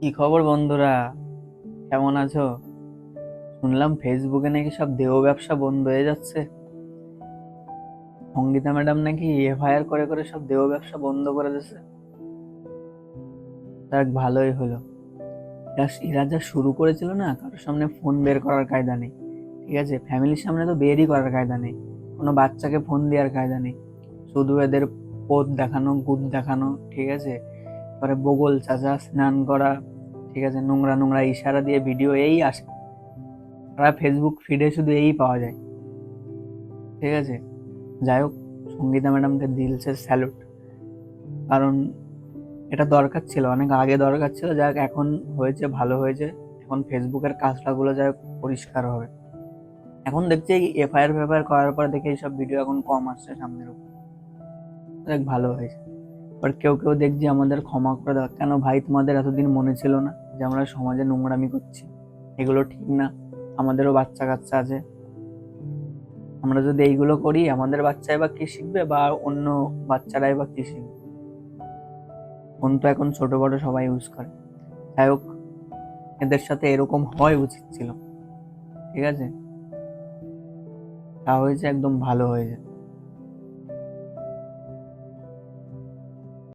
কি খবর বন্ধুরা? কেমন আছো? শুনলাম ফেসবুকে নাকি সব দেহ ব্যবসা বন্ধ হয়ে যাচ্ছে। সঙ্গীতা ম্যাডাম নাকি এফআইআর করে করে সব দেহ ব্যবসা বন্ধ করে দিচ্ছে। যাক, ভালোই হলো। এরা যা শুরু করেছিল না, কারোর সামনে ফোন বের করার কায়দা নেই। ঠিক আছে, ফ্যামিলির সামনে তো বেরই করার কায়দা নেই। কোনো বাচ্চাকে ফোন দেওয়ার কায়দা নেই। শুধু এদের পোদ দেখানো, গুদ দেখানো। ঠিক আছে, পরে বগল চাচা স্নান করা। ঠিক আছে, নোংরা নোংরা ইশারা দিয়ে ভিডিও এই আসে। সারা ফেসবুক ফিডে শুধু এই পাওয়া যায়। ঠিক আছে, যাই হোক, সঙ্গীতা ম্যাডামকে দিলছে স্যালুট। কারণ এটা দরকার ছিল, অনেক আগে দরকার ছিল। যাক, এখন হয়েছে, ভালো হয়েছে। এখন ফেসবুকের কাজটাগুলো যাই হোক পরিষ্কার হবে। এখন দেখছি এফআইআর ফেফআইআর করার পর দেখে এইসব ভিডিও এখন কম আসছে সামনের উপর। দেখ, ভালো হয়েছে। এবার কেউ কেউ দেখছি আমাদের ক্ষমা করে দাও, কেন ভাই তোমাদের এতদিন মনে ছিল না যে আমরা সমাজে নোংরামি করছি? এগুলো ঠিক না। আমাদেরও বাচ্চা কাচ্চা আছে। আমরা যদি এইগুলো করি, আমাদের বাচ্চাই বা কি শিখবে, বা অন্য বাচ্চারাই বা কি শিখবে? ফোন তো এখন ছোট বড় সবাই ইউজ করে। যাই হোক, এদের সাথে এরকম হওয়াই উচিত ছিল। ঠিক আছে, তা হয়েছে, একদম ভালো হয়েছে।